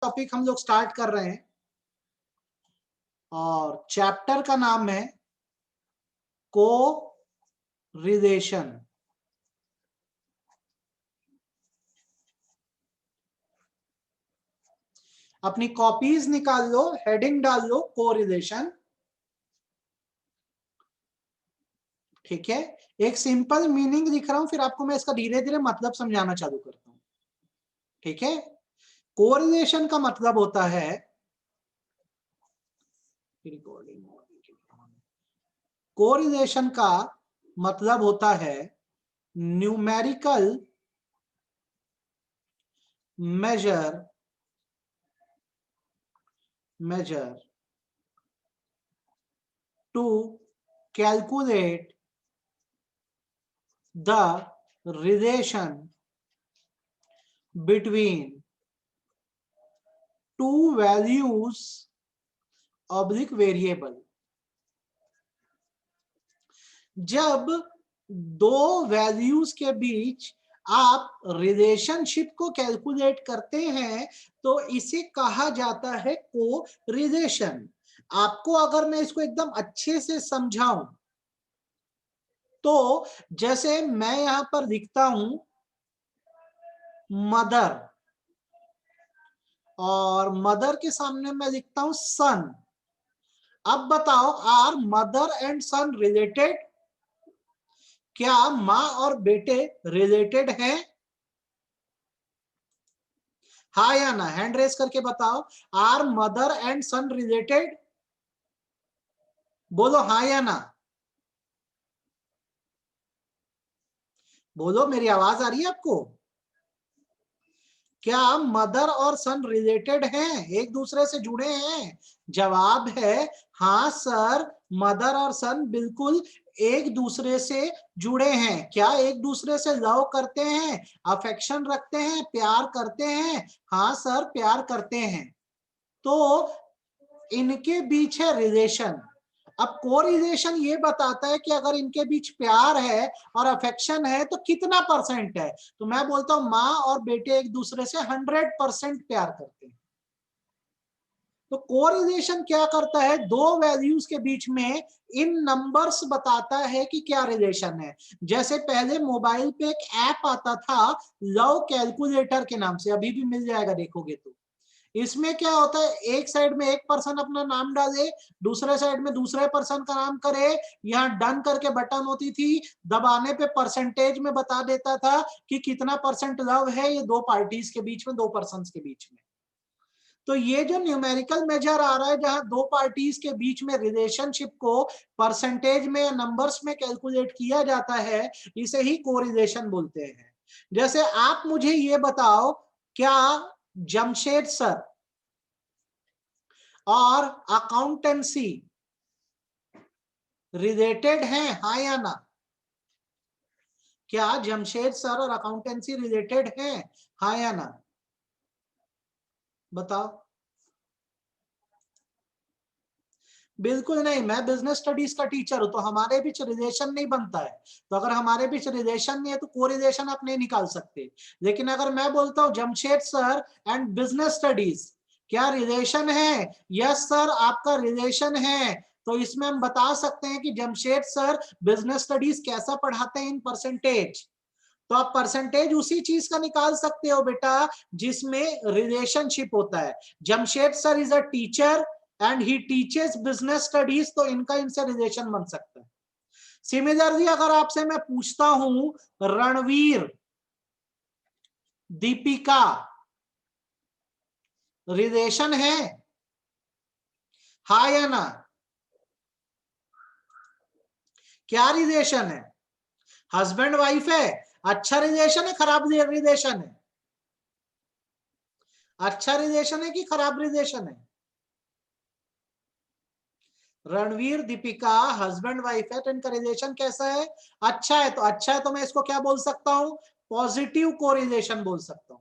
Topic हम लोग start कर रहे हैं और चैप्टर का नाम है को रिलेशन। अपनी कॉपीज निकाल लो, हेडिंग डाल लो को रिलेशन। ठीक है, एक सिंपल मीनिंग लिख रहा हूं, फिर आपको मैं इसका धीरे धीरे मतलब समझाना चालू करता हूं। ठीक है, कोरिलेशन का मतलब होता है, कोरिलेशन का मतलब होता है numerical measure to calculate the relation between two values oblique variable। जब दो वैल्यूज के बीच आप रिलेशनशिप को कैलकुलेट करते हैं तो इसे कहा जाता है को रिलेशन। आपको अगर मैं इसको एकदम अच्छे से समझाऊं तो जैसे मैं यहां पर लिखता हूं मदर, और मदर के सामने मैं लिखता हूं सन। अब बताओ, are mother and son related? क्या मां और बेटे रिलेटेड हैं? हाँ या ना? हैंड रेस करके बताओ, are mother and son related? बोलो हाँ या ना, बोलो, मेरी आवाज आ रही है आपको? क्या मदर और सन रिलेटेड हैं, एक दूसरे से जुड़े हैं? जवाब है हाँ सर, मदर और सन बिल्कुल एक दूसरे से जुड़े हैं। क्या एक दूसरे से लव करते हैं, अफेक्शन रखते हैं, प्यार करते हैं? हाँ सर, प्यार करते हैं। तो इनके बीच है रिलेशन। अब कोरिलेशन ये बताता है कि अगर इनके बीच प्यार है और अफेक्शन है तो कितना परसेंट है। तो मैं बोलता हूं माँ और बेटे एक दूसरे से 100% प्यार करते हैं। तो कोरिलेशन क्या करता है, दो वैल्यूज के बीच में इन नंबर्स बताता है कि क्या रिलेशन है। जैसे पहले मोबाइल पे एक ऐप आता था लव कैलकुलेटर के नाम से, अभी भी मिल जाएगा देखोगे तो। इसमें क्या होता है, एक साइड में एक पर्सन अपना नाम डाले, दूसरे साइड में दूसरे पर्सन का नाम करे, यहाँ डन करके बटन होती थी, दबाने पे परसेंटेज में बता देता था कि कितना परसेंट लव है ये दो पार्टीज के बीच में, दो पर्सन के बीच में। तो ये जो न्यूमेरिकल मेजर आ रहा है जहां दो पार्टीज के बीच में रिलेशनशिप को परसेंटेज में या नंबर्स में कैलकुलेट किया जाता है, इसे ही कोरिलेशन बोलते हैं। जैसे आप मुझे ये बताओ, क्या जमशेद सर और अकाउंटेंसी रिलेटेड हैं, हाँ या ना? क्या जमशेद सर और अकाउंटेंसी रिलेटेड हैं, हाँ या ना? बताओ। बिल्कुल नहीं, मैं बिजनेस स्टडीज का टीचर हूं तो हमारे बीच रिलेशन नहीं बनता है। तो अगर हमारे बीच रिलेशन नहीं है तो कोरिलेशन आप नहीं निकाल सकते। लेकिन अगर मैं बोलता हूं Jamshed sir and business studies, क्या रिलेशन है? यस सर, आपका रिलेशन है। तो इसमें हम बता सकते हैं कि जमशेद सर बिजनेस स्टडीज कैसा पढ़ाते हैं इन परसेंटेज। तो आप परसेंटेज उसी चीज का निकाल सकते हो बेटा जिसमें रिलेशनशिप होता है। Jamshed sir is a teacher and he teaches business studies, तो इनका इनसे रिलेशन बन सकता है। सिमिलरली अगर आपसे मैं पूछता हूं रणवीर दीपिका रिलेशन है, हाँ या ना? क्या रिलेशन है? हस्बैंड वाइफ है। अच्छा रिलेशन है, खराब रिलेशन है? अच्छा रिलेशन है कि खराब रिलेशन है? रणवीर दीपिका हस्बैंड वाइफ है तो इनका रिलेशन कैसा है? अच्छा है। तो अच्छा है तो मैं इसको क्या बोल सकता हूं, पॉजिटिव कोरिलेशन बोल सकता हूं।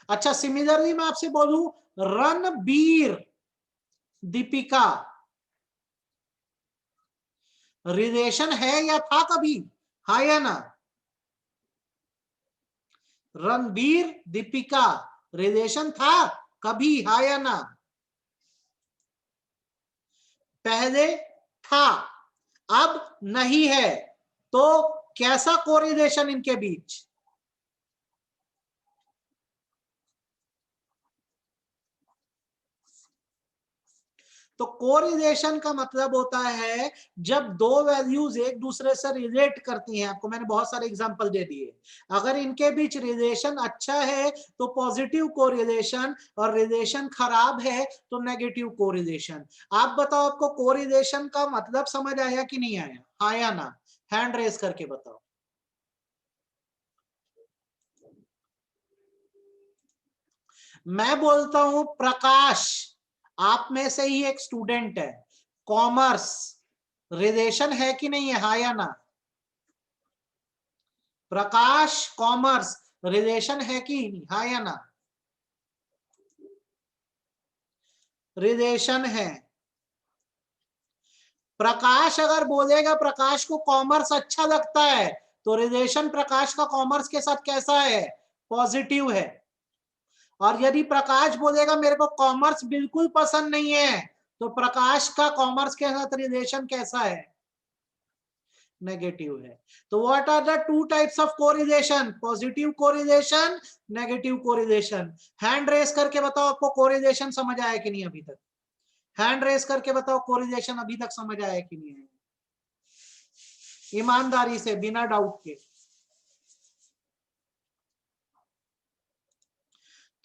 अच्छा, सिमिलरली मैं आपसे बोलूं रणबीर दीपिका रिलेशन है या था कभी, हाँ या ना? रणबीर दीपिका रिलेशन था कभी, हाँ या ना? पहले था, अब नहीं है, तो कैसा कोरिलेशन इनके बीच? तो कोरिलेशन का मतलब होता है जब दो वैल्यूज एक दूसरे से रिलेट करती हैं। आपको मैंने बहुत सारे एग्जांपल दे दिए। अगर इनके बीच रिलेशन अच्छा है तो पॉजिटिव कोरिलेशन, और रिलेशन खराब है तो नेगेटिव कोरिलेशन। आप बताओ, आपको कोरिलेशन का मतलब समझ आया कि नहीं आया? हाँ या ना? हैंड रेस करके बताओ। मैं बोलता हूं प्रकाश, आप में से ही एक स्टूडेंट है, कॉमर्स, रिलेशन है कि नहीं है? हाँ या ना? प्रकाश कॉमर्स, रिलेशन है कि नहीं? हाँ या ना? रिलेशन है। प्रकाश अगर बोलेगा प्रकाश को कॉमर्स अच्छा लगता है, तो रिलेशन प्रकाश का कॉमर्स के साथ कैसा है? पॉजिटिव है। और यदि प्रकाश बोलेगा मेरे को कॉमर्स बिल्कुल पसंद नहीं है, तो प्रकाश का कॉमर्स के साथ रिलेशन कैसा है? नेगेटिव है। तो what are the two types of correlation? Positive correlation, negative correlation. Hand raise करके बताओ, आपको कोरिलेशन समझ आया कि नहीं अभी तक? हैंड रेस करके बताओ, कोरिलेशन अभी तक समझ आया कि नहीं है? ईमानदारी से, बिना डाउट के।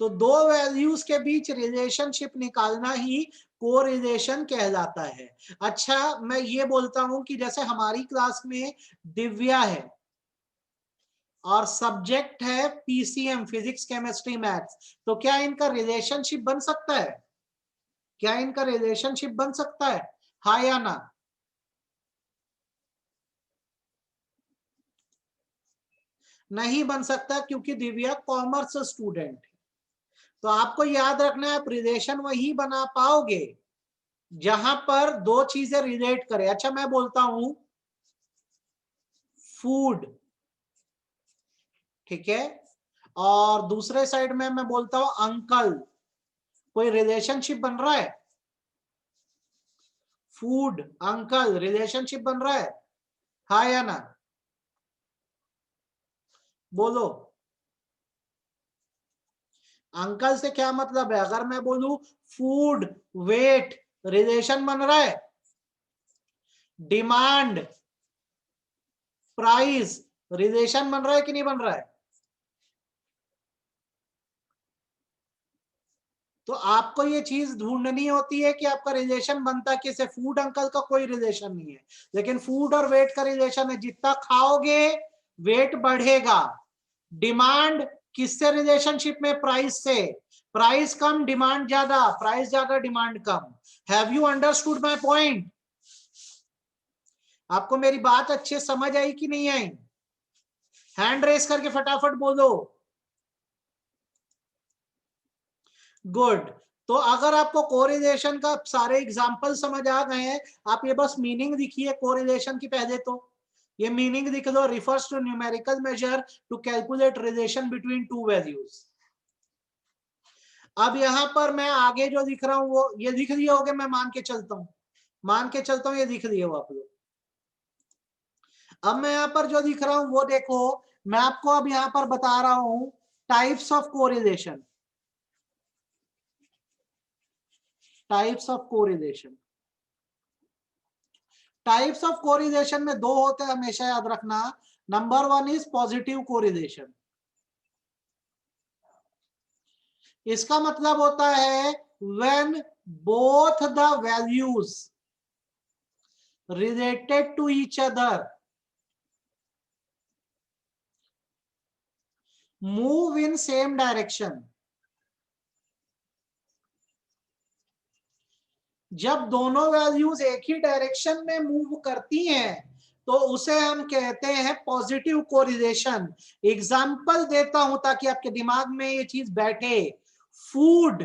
तो दो वैल्यूज के बीच रिलेशनशिप निकालना ही कोरिलेशन कहलाता है। अच्छा, मैं ये बोलता हूं कि जैसे हमारी क्लास में दिव्या है और सब्जेक्ट है पीसीएम, फिजिक्स केमिस्ट्री मैथ्स, तो क्या इनका रिलेशनशिप बन सकता है? क्या इनका रिलेशनशिप बन सकता है? हाँ या ना? नहीं बन सकता, क्योंकि दिव्या कॉमर्स स्टूडेंट है। तो आपको याद रखना है, आप रिलेशन वही बना पाओगे जहां पर दो चीजें रिलेट करें। अच्छा, मैं बोलता हूं फूड, ठीक है, और दूसरे साइड में मैं बोलता हूं अंकल, कोई रिलेशनशिप बन रहा है? फूड अंकल, रिलेशनशिप बन रहा है? हाँ या ना? बोलो। अंकल से क्या मतलब है? अगर मैं बोलूं फूड वेट, रिलेशन बन रहा है? डिमांड प्राइस, रिलेशन बन रहा है कि नहीं बन रहा है? तो आपको ये चीज ढूंढनी होती है कि आपका रिलेशन बनता किससे। फूड अंकल का कोई रिलेशन नहीं है, लेकिन फूड और वेट का रिलेशन है। जितना खाओगे वेट बढ़ेगा। डिमांड किससे रिलेशनशिप में? प्राइस से। प्राइस कम डिमांड ज्यादा, प्राइस ज्यादा demand come. Have you understood my point? आपको मेरी बात अच्छे समझ आई कि नहीं आई? हैंड रेस करके फटाफट बोलो। गुड। तो अगर आपको कोरिलेशन का सारे एग्जांपल समझ आ गए हैं, आप ये बस मीनिंग लिखिए कोरिलेशन की। पहले तो ये मीनिंग लिख दो, refers to numerical measure to calculate relation between two values. अब यहां पर मैं आगे जो लिख रहा हूं वो ये लिख दिए होगे, मैं मान के चलता हूं, मान के चलता हूं ये लिख दिए हो आप लोग। अब मैं यहां पर जो लिख रहा हूं वो देखो, मैं आपको अब यहां पर बता रहा हूं types of correlation. Types of correlation, types of correlation में दो होते हैं, हमेशा याद रखना। Number one is positive correlation. इसका मतलब होता है when both the values related to each other move in same direction. जब दोनों वैल्यूज एक ही डायरेक्शन में मूव करती हैं तो उसे हम कहते हैं पॉजिटिव कोरिलेशन। एग्जाम्पल देता हूं ताकि आपके दिमाग में ये चीज बैठे। फूड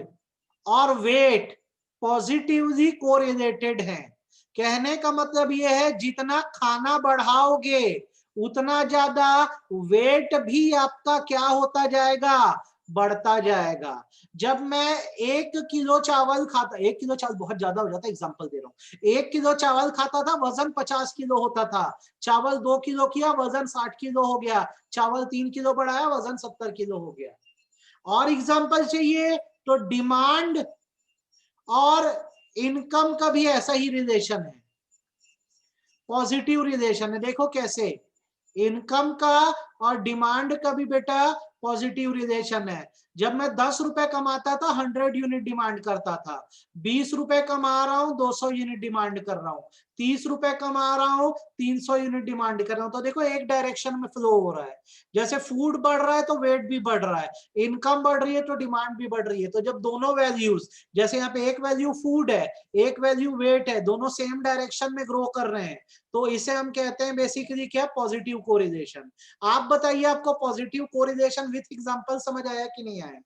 और वेट पॉजिटिवली कोरिलेटेड है। कहने का मतलब यह है जितना खाना बढ़ाओगे उतना ज्यादा वेट भी आपका क्या होता जाएगा? बढ़ता जाएगा। जब मैं 1 किलो चावल खाता, 1 किलो चावल बहुत ज्यादा हो जाता है, एग्जांपल दे रहा हूं, 1 किलो चावल खाता था, वजन 50 किलो होता था। चावल 2 किलो किया, वजन 60 किलो हो गया। चावल 3 किलो बढ़ाया, वजन 70 किलो हो गया। और एग्जांपल चाहिए तो डिमांड और इनकम का भी ऐसा ही रिलेशन है, पॉजिटिव रिलेशन है। देखो कैसे, इनकम का और डिमांड का भी बेटा पॉजिटिव रिलेशन है। जब मैं 10 रुपए कमाता था 100 यूनिट डिमांड करता था, 20 रुपए कमा रहा हूं 200 यूनिट डिमांड कर रहा हूं, 30 रुपए कमा रहा हूं 300 यूनिट डिमांड कर रहा हूं। तो देखो एक डायरेक्शन में फ्लो हो रहा है। जैसे फूड बढ़ रहा है तो वेट भी बढ़ रहा है, इनकम बढ़ रही है तो डिमांड भी बढ़ रही है। तो जब दोनों वैल्यूज, जैसे यहाँ पे एक वैल्यू फूड है, एक वैल्यू वेट है, दोनों सेम डायरेक्शन में ग्रो कर रहे हैं, तो इसे हम कहते हैं बेसिकली क्या, पॉजिटिव कोरिलेशन। आप बताइए आपको पॉजिटिव कोरिलेशन विथ एग्जांपल समझ आया कि नहीं आया?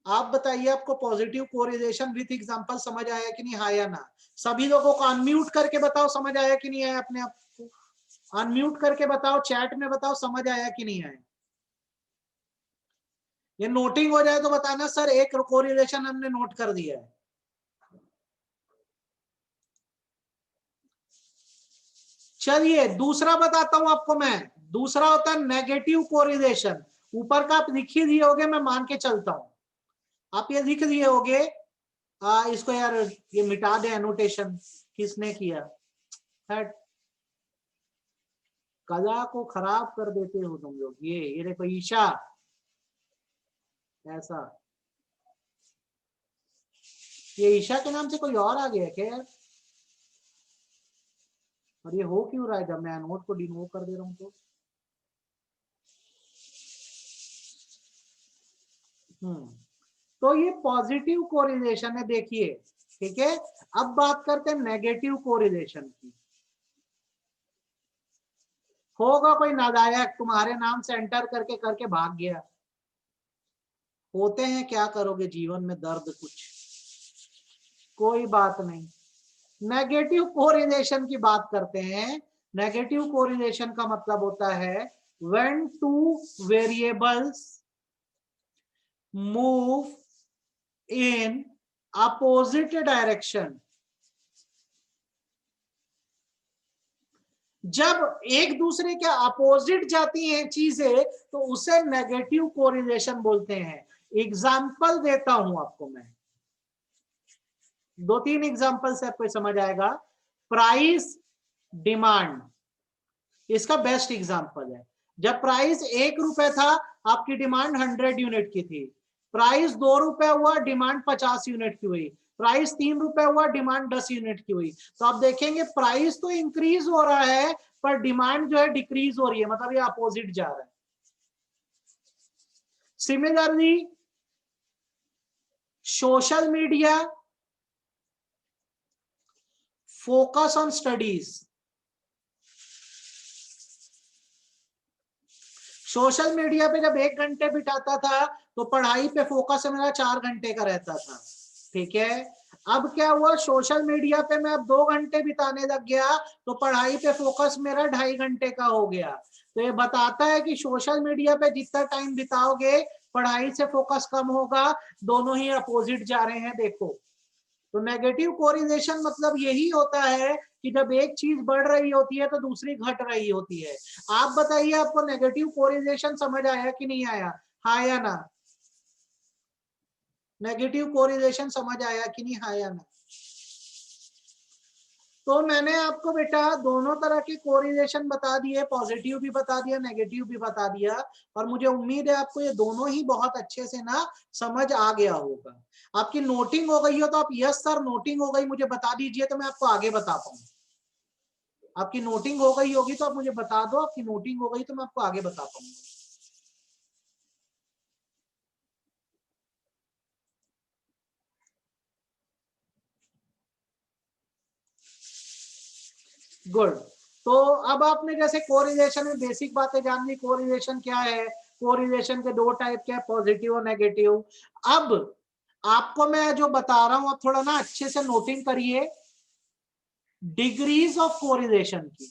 आप बताइए आपको पॉजिटिव कोरिलेशन विथ एग्जांपल समझ आया कि नहीं, हाँ या ना? सभी लोगों को अनम्यूट करके बताओ समझ आया कि नहीं आया, अपने आप को अनम्यूट करके बताओ, चैट में बताओ समझ आया कि नहीं आया। ये नोटिंग हो जाए तो बताना सर एक कोरिलेशन हमने नोट कर दिया है। चलिए दूसरा बताता हूं आपको मैं, दूसरा होता है नेगेटिव कोरिलेशन। ऊपर का आप लिख ही दिए होगे, मैं मान के चलता हूं आप ये लिख दिए होगे। इसको यार ये मिटा दे एनोटेशन, किसने किया, हट, कला को खराब कर देते हो तुम लोग। ये देखो ईशा, ऐसा, ये ईशा के नाम से कोई और आ गया क्या यार? और ये हो क्यों रहा है जब मैं नोट को डिनोट कर दे रहा हूं तो? तो ये पॉजिटिव कोरिलेशन है, देखिए, ठीक है। अब बात करते हैं नेगेटिव कोरिलेशन की। होगा कोई नालायक तुम्हारे नाम से एंटर करके करके भाग गया, होते हैं, क्या करोगे, जीवन में दर्द कुछ, कोई बात नहीं। नेगेटिव कोरिलेशन की बात करते हैं। नेगेटिव कोरिलेशन का मतलब होता है when two variables move in opposite direction. जब एक दूसरे के अपोजिट जाती हैं चीजें तो उसे नेगेटिव कोरिलेशन बोलते हैं। एग्जाम्पल देता हूं आपको मैं, 2-3 एग्जाम्पल से आपको समझ आएगा। प्राइस, डिमांड, इसका बेस्ट एग्जाम्पल है। जब प्राइस 1 रुपए था, आपकी डिमांड 100 यूनिट की थी। प्राइस 2 रुपए हुआ, डिमांड 50 यूनिट की हुई। प्राइस 3 रुपए हुआ, डिमांड 10 यूनिट की हुई। तो आप देखेंगे प्राइस तो इंक्रीज हो रहा है पर डिमांड जो है डिक्रीज हो रही है, मतलब ये अपोजिट जा रहा है। Similarly social media, focus on studies. Social media पे जब 1 घंटे बिताता था तो पढ़ाई पे फोकस मेरा 4 घंटे का रहता था, ठीक है। अब क्या हुआ, सोशल मीडिया पे मैं अब 2 घंटे बिताने लग गया तो पढ़ाई पे फोकस मेरा 2.5 घंटे का हो गया। तो ये बताता है कि सोशल मीडिया पे जितना टाइम बिताओगे पढ़ाई से फोकस कम होगा, दोनों ही अपोजिट जा रहे हैं, देखो। तो नेगेटिव कोरिलेशन मतलब यही होता है कि जब एक चीज बढ़ रही होती है तो दूसरी घट रही होती है। आप बताइए आपको नेगेटिव कोरिलेशन समझ आया कि नहीं आया, हाँ या ना? नेगेटिव कोरिलेशन समझ आया कि नहीं, हाँ या ना? तो मैंने आपको बेटा दोनों तरह के कोरिलेशन बता दिए, पॉजिटिव भी बता दिया, नेगेटिव भी बता दिया। और मुझे उम्मीद है आपको ये दोनों ही बहुत अच्छे से ना समझ आ गया होगा। आपकी नोटिंग हो गई हो तो आप यस सर नोटिंग हो गई मुझे बता दीजिए, तो मैं आपको आगे बता पाऊँ। आपकी नोटिंग हो गई होगी तो आप मुझे बता दो, आपकी नोटिंग हो गई तो मैं आपको आगे बता पाऊंगा। गुड। तो अब आपने जैसे कोरिलेशन में बेसिक बातें जान ली, कोरिलेशन क्या है, कोरिलेशन के 2 टाइप के हैं, पॉजिटिव और नेगेटिव। अब आपको मैं जो बता रहा हूं आप थोड़ा ना अच्छे से नोटिंग करिए, डिग्रीज ऑफ कोरिलेशन की।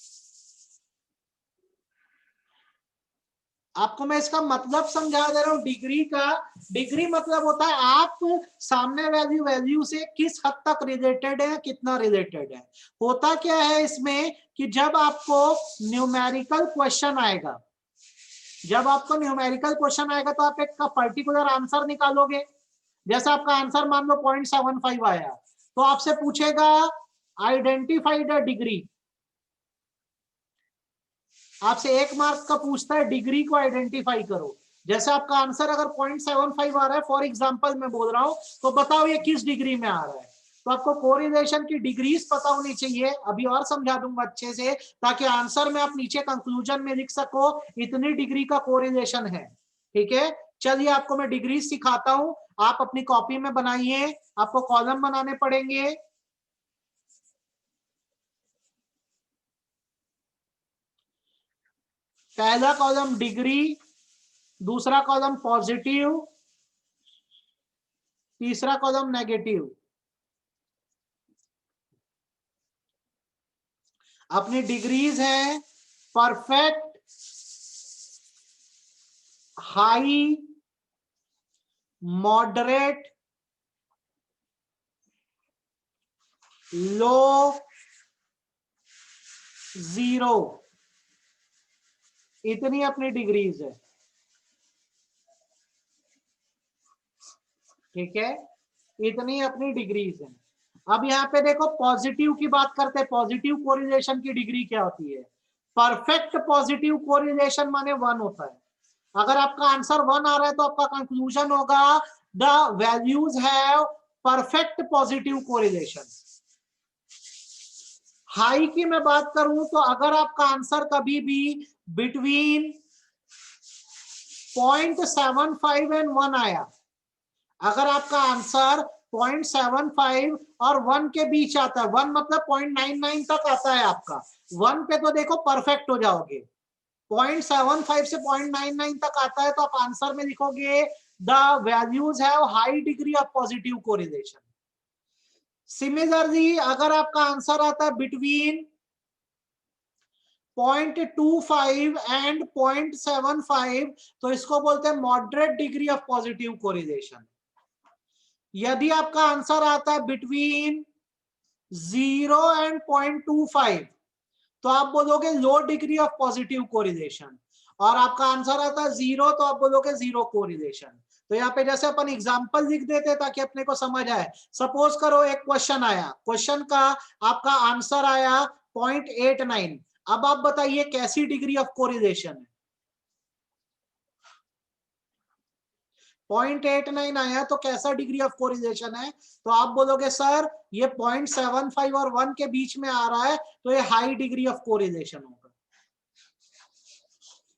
आपको मैं इसका मतलब समझा दे रहा हूं डिग्री का। डिग्री मतलब होता है आप सामने वैल्यू से किस हद तक रिलेटेड है, कितना रिलेटेड है। होता क्या है इसमें कि जब आपको न्यूमेरिकल क्वेश्चन आएगा, तो आप एक पर्टिकुलर आंसर निकालोगे। जैसे आपका आंसर मान लो 0.75 आया, तो आपसे पूछेगा आइडेंटिफाई द डिग्री। आपसे 1 मार्क का पूछता है, डिग्री को आइडेंटिफाई करो। जैसे आपका आंसर अगर 0.75 आ रहा है, फॉर एग्जांपल मैं बोल रहा हूं, तो बताओ ये किस डिग्री में आ रहा है। तो आपको कोरिलेशन की डिग्रीज पता होनी चाहिए। अभी और समझा दूंगा अच्छे से, ताकि आंसर में आप नीचे कंक्लूजन में लिख सको इतनी डिग्री का कोरिलेशन है। ठीक है, चलिए आपको मैं डिग्री सिखाता हूं, आप अपनी कॉपी में बनाइए। आपको कॉलम बनाने पड़ेंगे। पहला कॉलम डिग्री, दूसरा कॉलम पॉजिटिव, तीसरा कॉलम नेगेटिव। अपनी डिग्रीज हैं परफेक्ट, हाई, मॉडरेट, लो, जीरो। इतनी अपनी डिग्रीज है। ठीक है, इतनी अपनी डिग्रीज है। अब यहाँ पे देखो पॉजिटिव की बात करते हैं। पॉजिटिव कोरिलेशन की डिग्री क्या होती है? परफेक्ट पॉजिटिव कोरिलेशन माने 1 होता है। अगर आपका आंसर 1 आ रहा है तो आपका कंक्लूजन होगा the values have perfect positive correlation. High की मैं बात करूं तो अगर आपका आंसर कभी भी बिटवीन 0.75 एंड 1 आया, अगर आपका आंसर 0.75 और 1 के बीच आता है, 1 मतलब 0.99 तक आता है आपका, 1 पे तो देखो परफेक्ट हो जाओगे, 0.75 से 0.99 तक आता है तो आप आंसर में लिखोगे the values have high degree of positive correlation. Similarly अगर आपका आंसर आता है बिटवीन 0.25 एंड 0.75, तो इसको बोलते हैं moderate degree of positive correlation. यदि आपका आंसर आता है बिटवीन 0 एंड 0.25, तो आप बोलोगे लो डिग्री ऑफ पॉजिटिव कोरिलेशन। और आपका आंसर आता है 0, तो आप बोलोगे जीरो कोरिलेशन। तो यहाँ पे जैसे अपन एग्जांपल लिख देते हैं ताकि अपने को समझ आए। सपोज करो एक क्वेश्चन आया, क्वेश्चन का आपका आंसर आया 0.89। अब आप बताइए कैसी डिग्री ऑफ कोरिलेशन है। 0.89 आया तो कैसा डिग्री ऑफ कोरिलेशन है? तो आप बोलोगे सर ये 0.75 और 1 के बीच में आ रहा है, तो ये हाई डिग्री ऑफ कोरिलेशन होगा।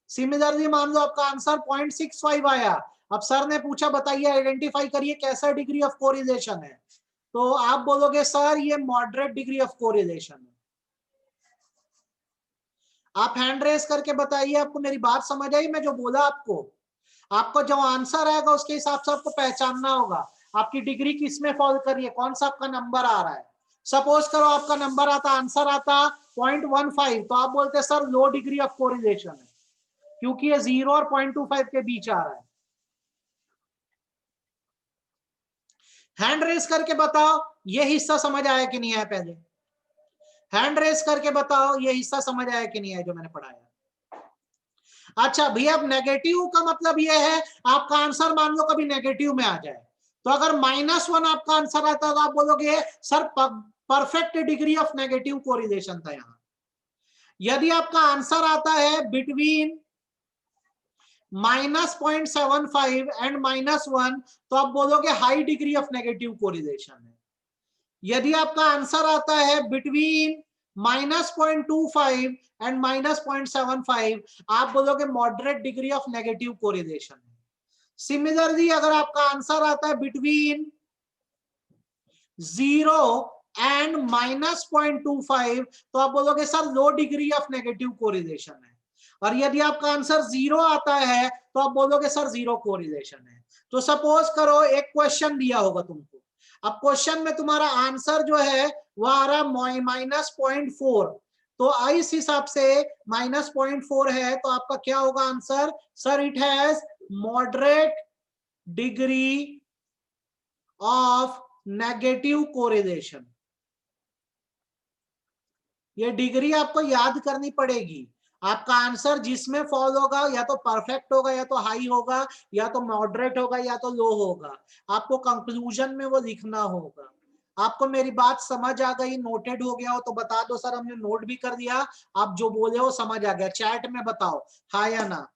सिमिलरली मान लो आपका आंसर 0.65 आया, अब सर ने पूछा बताइए आइडेंटिफाई करिए कैसा डिग्री ऑफ कोरिलेशन है, तो आप बोलोगे सर ये मॉडरेट डिग्री ऑफ कोरिलेशन है। आप हैंड रेस करके बताइए आपको मेरी बात समझ आई, मैं जो बोला आपको। आपको जो आंसर आएगा उसके हिसाब से आपको पहचानना होगा आपकी डिग्री किस में फॉल कर रही है, कौन सा आपका नंबर आ रहा है। सपोज करो आपका नंबर आता, आंसर आता 0.15, तो आप बोलते sir low degree of correlation है, क्योंकि ये 0 और 0.25 के बीच आ रहा है। हैंड रेस करके बताओ ये हिस्सा समझ आया कि नहीं आया, पहले हैंड रेस करके बताओ ये हिस्सा समझ आया कि नहीं आया जो मैंने पढ़ाया। अच्छा भैया, अब नेगेटिव का मतलब ये है आपका आंसर मान लो कभी नेगेटिव में आ जाए, तो अगर -1 आपका आंसर आता है तो आप बोलोगे sir perfect degree of negative correlation था यहां। यदि आपका आंसर आता है बिटवीन -0.75 एंड -1, तो आप बोलोगे high degree of negative correlation है। यदि आपका आंसर आता है बिटवीन -0.25 एंड -0.75, आप बोलोगे moderate degree of negative correlation है। सिमिलरली अगर आपका आंसर आता है बिटवीन 0 एंड -0.25, तो आप बोलोगे sir low degree of negative correlation है। और यदि आपका आंसर 0 आता है तो आप बोलोगे सर जीरो कोरिलेशन है। तो सपोज करो एक क्वेश्चन दिया होगा तुमको, अब क्वेश्चन में तुम्हारा आंसर जो है वो आ रहा है -0.4, तो इस हिसाब से -0.4 है, तो आपका क्या होगा answer? Sir it has moderate degree of negative correlation. ये डिग्री आपको याद करनी पड़ेगी। आपका आंसर जिसमें फॉल होगा या तो परफेक्ट होगा, या तो हाई होगा, या तो मॉडरेट होगा, या तो लो होगा। आपको कंक्लूजन में वो लिखना होगा। आपको मेरी बात समझ आ गई, नोटेड हो गया हो तो बता दो सर हमने नोट भी कर दिया, आप जो बोले हो समझ आ गया। चैट में बताओ हाँ या ना।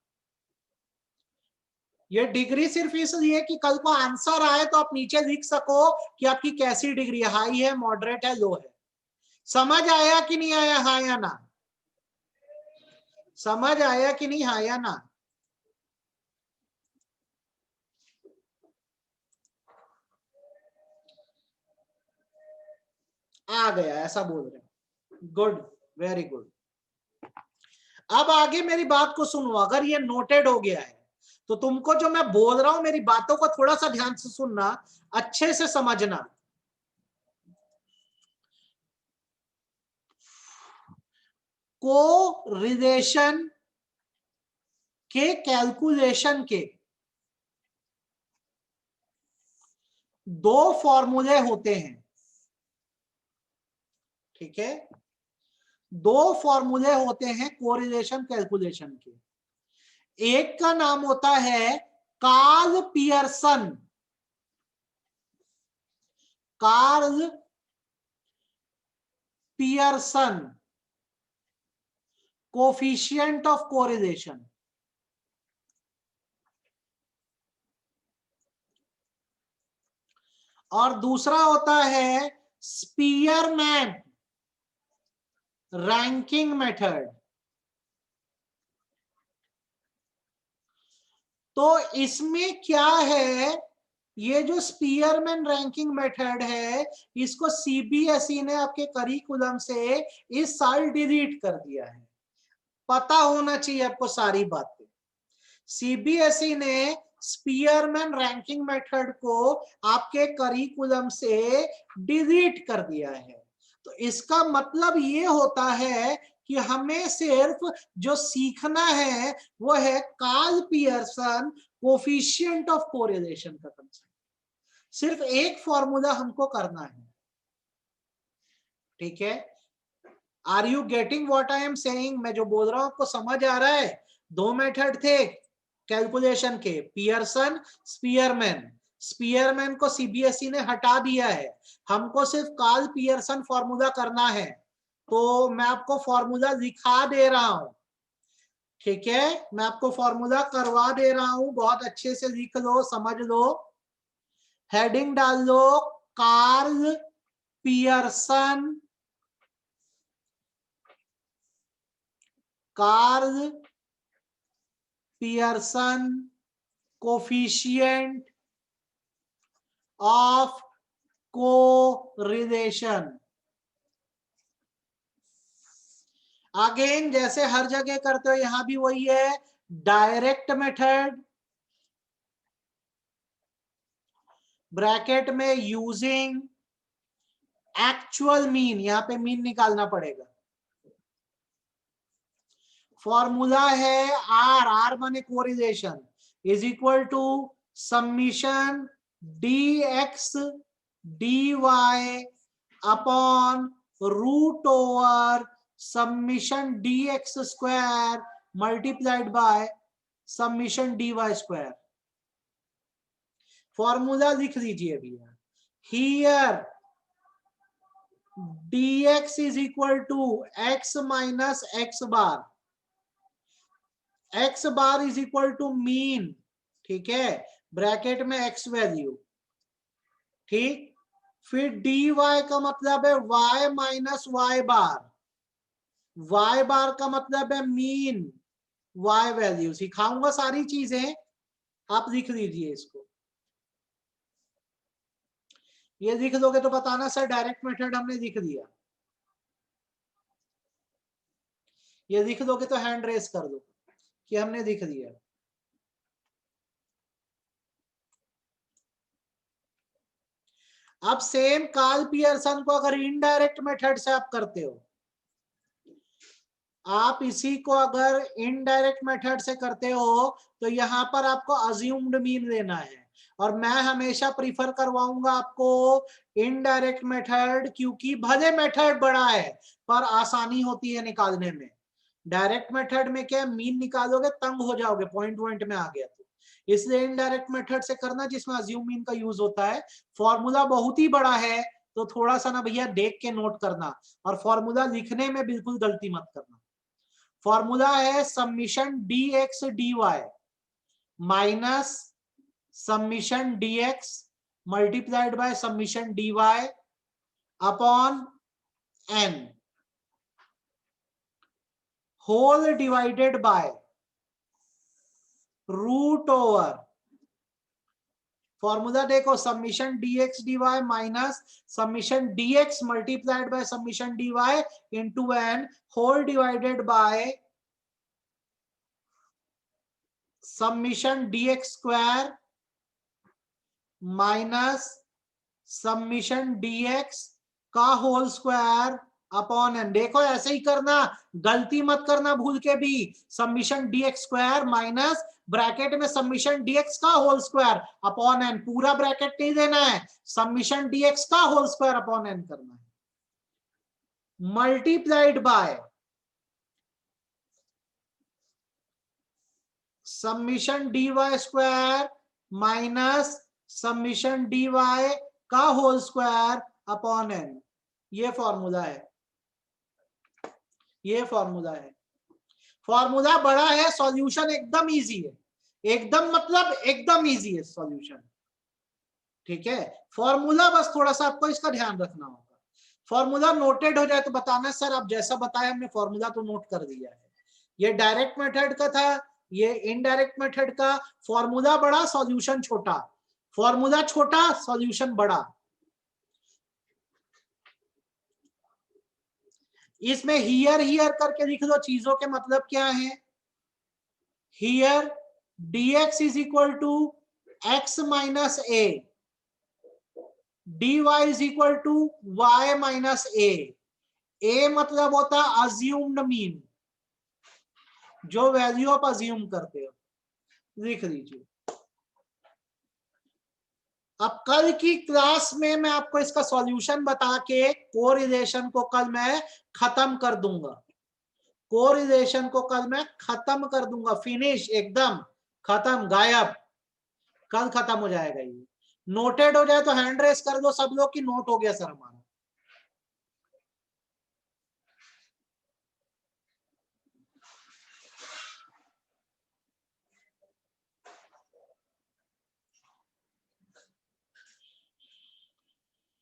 ये डिग्री सिर्फ इसलिए कि कल को आंसर आए तो आप नीचे लिख सको कि आपकी कैसी डिग्री है, हाई है, मॉडरेट है, लो है। समझ आया कि नहीं आया? हाँ या ना? समझ आया कि नहीं? हाँ या ना? आ गया ऐसा बोल रहे हैं। Good, very good. अब आगे मेरी बात को सुनो। अगर ये नोटेड हो गया है तो तुमको जो मैं बोल रहा हूं मेरी बातों को थोड़ा सा ध्यान से सुनना, अच्छे से समझना। को रिलेशन के कैलकुलेशन के दो फॉर्मूले होते हैं, ठीक है? दो फॉर्मूले होते हैं कोरिलेशन कैलकुलेशन के। एक का नाम होता है Karl Pearson, Karl Pearson coefficient of correlation, और दूसरा होता है स्पीयरमैन रैंकिंग मेथड। तो इसमें क्या है, ये जो स्पीयरमैन रैंकिंग मेथड है इसको सीबीएसई ने आपके करिकुलम से इस साल डिलीट कर दिया है। पता होना चाहिए आपको सारी बातें। सीबीएसई ने स्पीयरमैन रैंकिंग मेथड को आपके करिकुलम से डिलीट कर दिया है। तो इसका मतलब ये होता है कि हमें सिर्फ जो सीखना है वो है Karl Pearson coefficient of correlation का कंसेप्ट। सिर्फ एक फॉर्मूला हमको करना है, ठीक है? Are you getting what I am saying? मैं जो बोल रहा हूं आपको समझ आ रहा है? दो मेथड थे कैलकुलेशन के, पियर्सन, स्पीयरमैन। स्पीयरमैन को सीबीएसई ने हटा दिया है, हमको सिर्फ कार्ल पियर्सन फॉर्मूला करना है। तो मैं आपको फॉर्मूला दिखा दे रहा हूं, ठीक है? मैं आपको फॉर्मूला करवा दे रहा हूं, बहुत अच्छे से लिख लो, समझ लो। हेडिंग डाल लो Karl Pearson, Karl Pearson coefficient of correlation. Again जैसे हर जगह करते हो यहां भी वही है, डायरेक्ट मेथड ब्रैकेट में यूजिंग एक्चुअल मीन, यहां पे मीन निकालना पड़ेगा। फॉर्मूला है आर, आर माने correlation, is equal to summation D x d y upon root over summation D x square multiplied by summation D Y square. Formula लिख लीजिए भैया। Here dx is equal to x minus x bar, x bar is equal to mean, ठीक है? Bracket में x value, ठीक? फिर dy का मतलब है y माइनस y बार, y बार का मतलब है मीन y वैल्यू। सिखाऊंगा सारी चीजें, आप लिख लीजिए इसको। ये लिख दोगे तो बताना सर डायरेक्ट मेथड हमने लिख दिया। ये लिख दोगे तो हैंड रेस कर दो कि हमने लिख दिया। अब सेम कार्ल पियर्सन को अगर इनडायरेक्ट मेथड से आप करते हो आप इसी को अगर इनडायरेक्ट मेथड से करते हो तो यहां पर आपको अज्यूम्ड मीन लेना है, और मैं हमेशा प्रीफर करवाऊंगा आपको इनडायरेक्ट मेथड, क्योंकि भले मेथड बड़ा है पर आसानी होती है निकालने में। डायरेक्ट मेथड में क्या मीन निकालोगे तंग हो जाओगे, पॉइंट पॉइंट में आ गया तो, इसलिए इनडायरेक्ट मेथड से करना जिसमें अज्यूम मीन का यूज होता है। फॉर्मूला बहुत ही बड़ा है तो थोड़ा सा ना भैया देख के नोट करना, और फॉर्मूला लिखने में बिल्कुल गलती मत करना। फॉर्मूला है summation D x d y minus summation D x multiplied by summation D y upon n whole divided by root over, formula देखो, summation D x d y minus summation D x multiplied by summation D y into n whole divided by summation D x square minus summation D x का whole square upon n. देखो ऐसे ही करना, गलती मत करना भूल के भी। Summation D x square minus bracket में समीशन डी एक्स का होल स्क्वायर अपॉन एन, पूरा ब्रैकेट नहीं देना है, समीशन डी एक्स का होल स्क्वायर अपॉन एन करना है, multiplied by summation D Y square minus summation D Y का होल स्क्वायर अपॉन एन। ये फॉर्मूला है, ये फॉर्मूला है। फॉर्मूला बड़ा है, सॉल्यूशन एकदम इजी है, एकदम मतलब एकदम इजी है सॉल्यूशन। ठीक है, फॉर्मूला बस थोड़ा सा आपको इसका ध्यान रखना होगा। फॉर्मूला नोटेड हो जाए तो बताना सर आप जैसा बताया हमने फॉर्मूला तो नोट कर दिया है। ये डायरेक्ट मेथड का था, ये इनडायरेक्ट मेथड का। फॉर्मूला बड़ा सॉल्यूशन छोटा, फॉर्मूला छोटा सॉल्यूशन बड़ा। इसमें हियर हियर करके लिख लो, चीजों के मतलब क्या है। Here dx is equal to x minus a, dy is equal to y minus a मतलब होता है अज्यूम्ड मीन, जो वैल्यू आप अज्यूम करते हो, लिख लीजिए। अब कल की क्लास में मैं आपको इसका सॉल्यूशन बता के कोरिलेशन को कल मैं खत्म कर दूंगा, कोरिलेशन को कल मैं खत्म कर दूंगा, फिनिश, एकदम खत्म, गायब, कल खत्म हो जाएगा ये। नोटेड हो जाए तो हैंड रेस कर दो सब लोग कि नोट हो गया सर हमारा।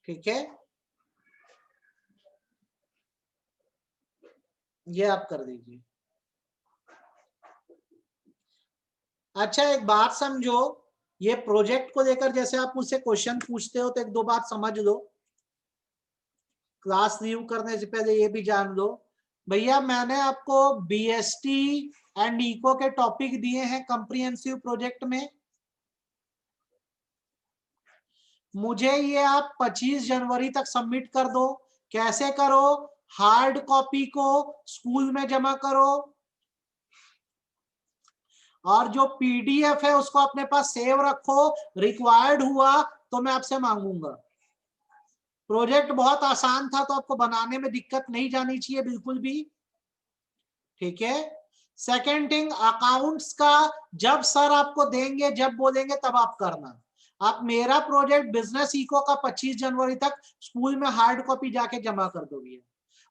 ठीक है, ये आप कर दीजिए। अच्छा एक बात समझो, ये प्रोजेक्ट को लेकर जैसे आप मुझसे क्वेश्चन पूछते हो तो एक दो बात समझ लो, क्लास लीव करने से पहले ये भी जान लो। भैया मैंने आपको बीएसटी एंड इको के टॉपिक दिए हैं कॉम्प्रिहेंसिव प्रोजेक्ट में, मुझे ये आप 25 जनवरी तक सबमिट कर दो। कैसे करो, हार्ड कॉपी को स्कूल में जमा करो, और जो पीडीएफ है उसको अपने पास सेव रखो, रिक्वायर्ड हुआ तो मैं आपसे मांगूंगा। प्रोजेक्ट बहुत आसान था तो आपको बनाने में दिक्कत नहीं जानी चाहिए बिल्कुल भी। ठीक है, सेकेंड थिंग, अकाउंट्स का जब सर आपको देंगे, जब बोलेंगे तब आप करना। आप मेरा प्रोजेक्ट बिजनेस इको का 25 जनवरी तक स्कूल में हार्ड कॉपी जाके जमा कर दोगे,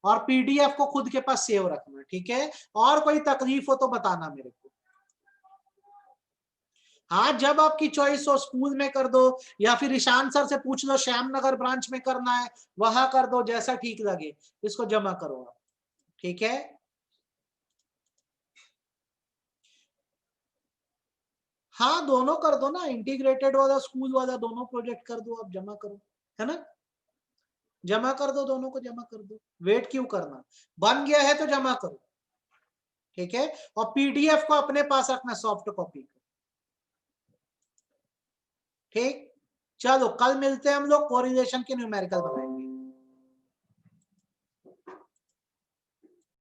और पीडीएफ को खुद के पास सेव रखना। ठीक है, और कोई तकलीफ हो तो बताना मेरे को। हाँ, जब आपकी चॉइस हो स्कूल में कर दो, या फिर ईशान सर से पूछ लो श्यामनगर ब्रांच में करना है वहां कर दो, जैसा ठीक लगे इसको जमा करो आप। ठीक है, हाँ दोनों कर दो ना, इंटीग्रेटेड वाला स्कूल वाला दोनों प्रोजेक्ट कर दो, आप जमा करो, है ना, जमा कर दो, दोनों को जमा कर दो, वेट क्यों करना, बन गया है तो जमा करो। ठीक है, और पीडीएफ को अपने पास रखना, सॉफ्ट कॉपी को। ठीक, चलो कल मिलते हैं हम लोग, कोरिलेशन के न्यूमेरिकल बनाएंगे।